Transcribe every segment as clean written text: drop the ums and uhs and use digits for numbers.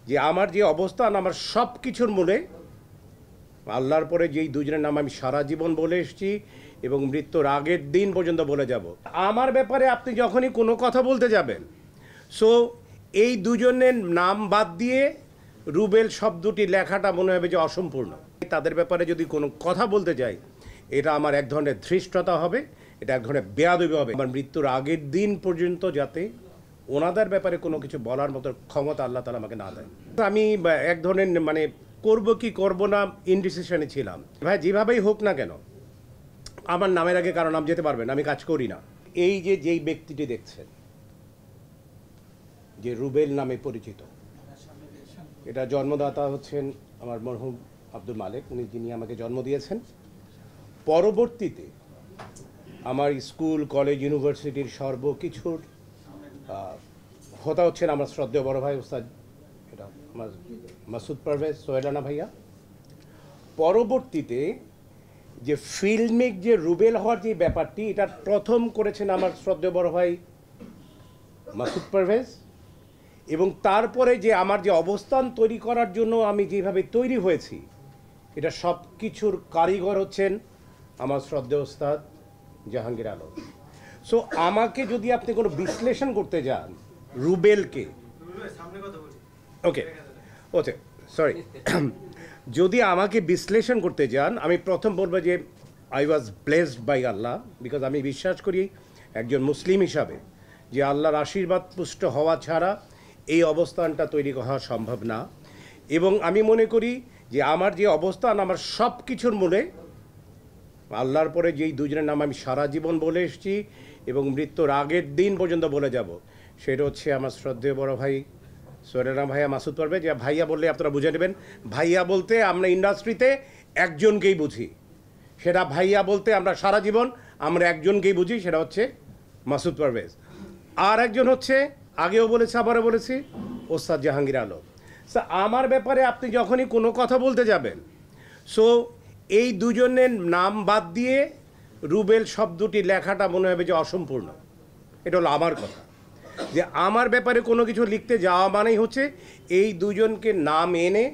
যে আমার যে অবস্থান আমার সব কিছুর মূলে আল্লাহর পরে যেই দুজনের নাম আমি সারা জীবন বলে এসেছি এবং মৃত্যুর আগের দিন পর্যন্ত বলে যাব। আমার ব্যাপারে আপনি যখনই কোনো কথা বলতে যাবেন, সো এই দুজনের নাম বাদ দিয়ে রুবেল শব্দটি লেখাটা মনে হবে যে অসম্পূর্ণ। তাদের ব্যাপারে যদি কোনো কথা বলতে যাই, এটা আমার এক ধরনের ধৃষ্টতা হবে, এটা এক ধরনের বেয়াদবি হবে। আমার মৃত্যুর আগের দিন পর্যন্ত যাতে ওনাদের ব্যাপারে কোনো কিছু বলার মতো ক্ষমতা আল্লাহ তাআলা আমাকে না দেয়। আমি এক ধরনের মানে করব কি করব না ইনডিসিশনে ছিলাম। ভাই যেভাবেই হোক না কেন, আমার নামের আগে কারো নাম যেতে পারবেন, আমি কাজ করি না। এই যে যেই ব্যক্তিটি দেখছেন যে রুবেল নামে পরিচিত, এটা জন্মদাতা হচ্ছেন আমার মরহুম আব্দুল মালেক, উনি যিনি আমাকে জন্ম দিয়েছেন। পরবর্তীতে আমার স্কুল কলেজ ইউনিভার্সিটির সর্বকিছুর হতা হচ্ছেন আমার শ্রদ্ধেয় বড় ভাই ওস্তাদ এটা আমার মাসুদ পারভেজ সোহেলানা ভাইয়া। পরবর্তীতে যে ফিল্মিক যে রুবেল হওয়ার যে ব্যাপারটি, এটা প্রথম করেছেন আমার শ্রদ্ধেয় বড় ভাই মাসুদ পারভেজ, এবং তারপরে যে আমার যে অবস্থান তৈরি করার জন্য আমি যেভাবে তৈরি হয়েছি, এটা সব কিছুর কারিগর হচ্ছেন আমার শ্রদ্ধেয় ওস্তাদ জাহাঙ্গীর আলম। সো আমাকে যদি আপনি কোনো বিশ্লেষণ করতে যান রুবেলকে, ওকে ওকে সরি, যদি আমাকে বিশ্লেষণ করতে যান, আমি প্রথম বলবো যে I was blessed by Allah, because আমি বিশ্বাস করি একজন মুসলিম হিসাবে যে আল্লাহর আশীর্বাদ পুষ্ট হওয়া ছাড়া এই অবস্থানটা তৈরি হওয়া সম্ভব না। এবং আমি মনে করি যে আমার যে অবস্থান আমার সব কিছুর মূলে আল্লাহর পরে যেই দুজনের নাম আমি সারা জীবন বলে এসেছি এবং মৃত্যুর আগের দিন পর্যন্ত বলে যাব, সেটা হচ্ছে আমার শ্রদ্ধেয় বড় ভাই সোহেলানা ভাইয়া মাসুদ পারভেজ। যে ভাইয়া বললে আপনারা বুঝে নেবেন, ভাইয়া বলতে আমরা ইন্ডাস্ট্রিতে একজনকেই বুঝি, সেটা ভাইয়া বলতে আমরা সারা জীবন আমরা একজনকেই বুঝি, সেটা হচ্ছে মাসুদ পারভেজ। আর একজন হচ্ছে, আগেও বলেছি আবারও বলেছি, ওস্তাদ জাহাঙ্গীর আলম। সো আমার ব্যাপারে আপনি যখনই কোনো কথা বলতে যাবেন, সো এই দুজনের নাম বাদ দিয়ে রুবেল শব্দটি লেখাটা মনে হবে যে অসম্পূর্ণ। এটা হলো আমার কথা, যে আমার ব্যাপারে কোনো কিছু লিখতে যাওয়া মানেই হচ্ছে এই দুজনকে নাম এনে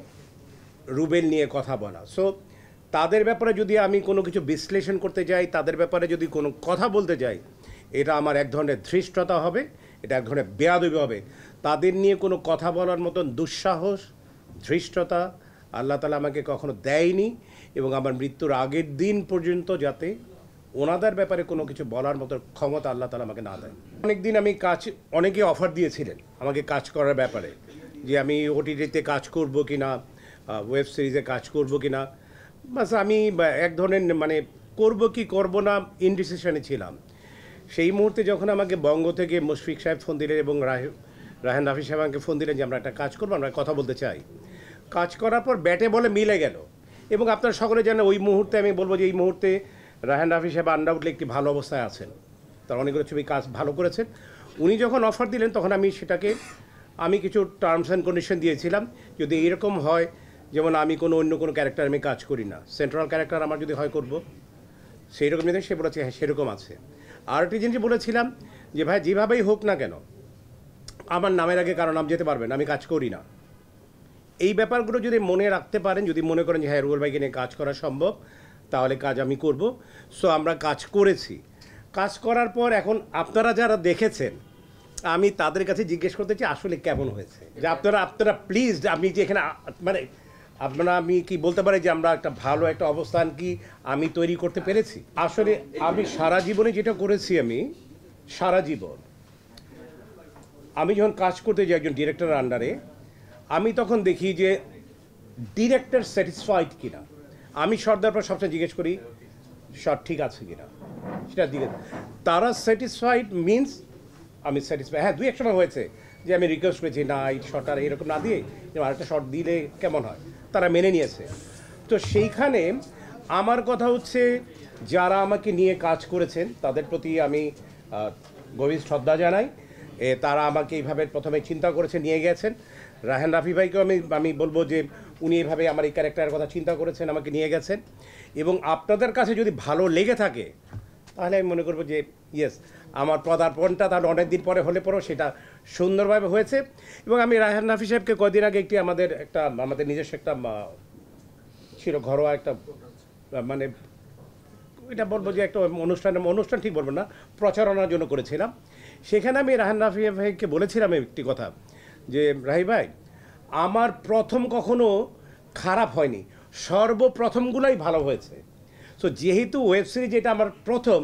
রুবেল নিয়ে কথা বলা। সো তাদের ব্যাপারে যদি আমি কোনো কিছু বিশ্লেষণ করতে যাই, তাদের ব্যাপারে যদি কোনো কথা বলতে যাই, এটা আমার এক ধরনের ধৃষ্টতা হবে, এটা এক ধরনের বেয়াদবি হবে। তাদের নিয়ে কোনো কথা বলার মতন দুঃসাহস, ধৃষ্টতা আল্লাহ তাআলা আমাকে কখনো দেয়নি, এবং আমার মৃত্যুর আগের দিন পর্যন্ত যাতে ওনাদের ব্যাপারে কোনো কিছু বলার মতো ক্ষমতা আল্লাহ তাআলা আমাকে না দেয়। অনেক দিন আমি অনেকে অফার দিয়েছিলেন আমাকে কাজ করার ব্যাপারে, যে আমি ওটিটিতে কাজ করব কি না, ওয়েব সিরিজে কাজ করব কি না। বাস আমি এক ধরনের মানে করব কি করব না ইনডিসিশনে ছিলাম। সেই মুহূর্তে যখন আমাকে বঙ্গ থেকে মুশফিক সাহেব ফোন দিলেন এবং রায়হান রাফি সাহেব আমাকে ফোন দিলেন যে আমরা একটা কাজ করবো, আমরা কথা বলতে চাই। কাজ করার পর ব্যাটে বলে মিলে গেল, এবং আপনারা সকলে জানেন ওই মুহূর্তে আমি বলবো যে এই মুহূর্তে রায়হান রাফি সাহেব আনডাউটলি একটি ভালো অবস্থায় আছেন, তার অনেকগুলো ছবি কাজ ভালো করেছেন। উনি যখন অফার দিলেন তখন আমি সেটাকে কিছু টার্মস অ্যান্ড কন্ডিশন দিয়েছিলাম, যদি এরকম হয় যেমন আমি অন্য কোনো ক্যারেক্টার আমি কাজ করি না, সেন্ট্রাল ক্যারেক্টার আমার যদি হয় করব, সেই রকম যদি সে বলেছে হ্যাঁ সেরকম আছে। আর একটি জিনিস বলেছিলাম যে ভাই যেভাবেই হোক না কেন, আমার নামের আগে কারো নাম যেতে পারবেন, আমি কাজ করি না। এই ব্যাপারগুলো যদি মনে রাখতে পারেন, যদি মনে করেন যে হ্যাঁ রুবেল ভাইকে নিয়ে কাজ করা সম্ভব, তাহলে কাজ আমি করব। সো আমরা কাজ করেছি। কাজ করার পর এখন আপনারা যারা দেখেছেন, আমি তাদের কাছে জিজ্ঞেস করতে চাই আসলে কেমন হয়েছে, যে আপনারা প্লিজ, আমি যে এখানে মানে আমি কি বলতে পারি যে আমরা একটা ভালো একটা অবস্থান কি আমি তৈরি করতে পেরেছি। আসলে আমি সারা জীবনে যেটা করেছি, আমি সারা জীবন আমি যখন কাজ করতে যাই একজন ডিরেক্টরের আন্ডারে, আমি তখন দেখি যে ডিরেক্টর স্যাটিসফাইড কিনা। আমি শর্টদের পর সবসময় জিজ্ঞেস করি শর্ট ঠিক আছে কিনা, সেটার দিকে তারা স্যাটিসফাইড মিনস আমি স্যাটিসফাইড। হ্যাঁ, 2-1 সময় হয়েছে যে আমি রিকোয়েস্ট করেছি না এই শর্ট আর এরকম না দিয়ে আরেকটা শর্ট দিলে কেমন হয়, তারা মেনে নিয়েছে। তো সেইখানে আমার কথা হচ্ছে যারা আমাকে নিয়ে কাজ করেছেন তাদের প্রতি আমি গভীর শ্রদ্ধা জানাই। তারা আমাকে এইভাবে প্রথমে চিন্তা করেছে, নিয়ে গেছেন। রায়হান রাফি ভাইকেও আমি বলবো যে উনি এইভাবে আমার এই ক্যারেক্টারের কথা চিন্তা করেছেন, আমাকে নিয়ে গেছেন। এবং আপনাদের কাছে যদি ভালো লেগে থাকে তাহলে আমি মনে করবো যে ইয়েস আমার পদার্পণটা তার অনেক দিন পরে হলে পরেও সেটা সুন্দরভাবে হয়েছে। এবং আমি রায়হান নাফি সাহেবকে কদিন আগে আমাদের নিজস্ব একটা ছিল ঘরোয়া একটা মানে এটা বলবো যে একটা অনুষ্ঠান ঠিক বলবো না, প্রচারণার জন্য করেছিলাম। সেখানে আমি রায়হান নাফি ভাইকে বলেছিলাম একটি কথা যে রাহি ভাই আমার প্রথম কখনো খারাপ হয়নি, সর্বপ্রথমগুলোই ভালো হয়েছে। সো যেহেতু ওয়েব সিরিজ এটা আমার প্রথম,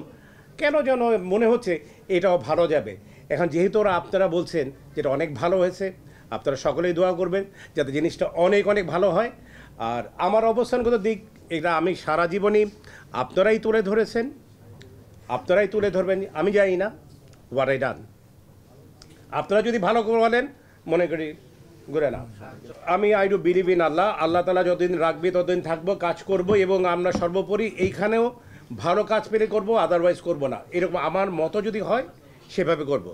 কেন যেন মনে হচ্ছে এটাও ভালো যাবে। এখন যেহেতু আপনারা বলছেন যেটা অনেক ভালো হয়েছে, আপনারা সকলেই দোয়া করবেন যাতে জিনিসটা অনেক অনেক ভালো হয়। আর আমার অবস্থানগত দিক এটা আমি সারা জীবনই আপনারাই তুলে ধরেছেন, আপনারাই তুলে ধরবেন, আমি জানি না হোয়াট আই ডান। আপনারা যদি ভালো করে বলেন মনে করি ঘুরে না। আমি আই ডু বিলিভ ইন আল্লাহ, আল্লাহ তালা যতদিন রাখবে ততদিন থাকবো, কাজ করব এবং আমরা সর্বোপরি এইখানেও ভালো কাজ পেলে করব, আদারওয়াইজ করব না। এরকম আমার মতো যদি হয় সেভাবে করব।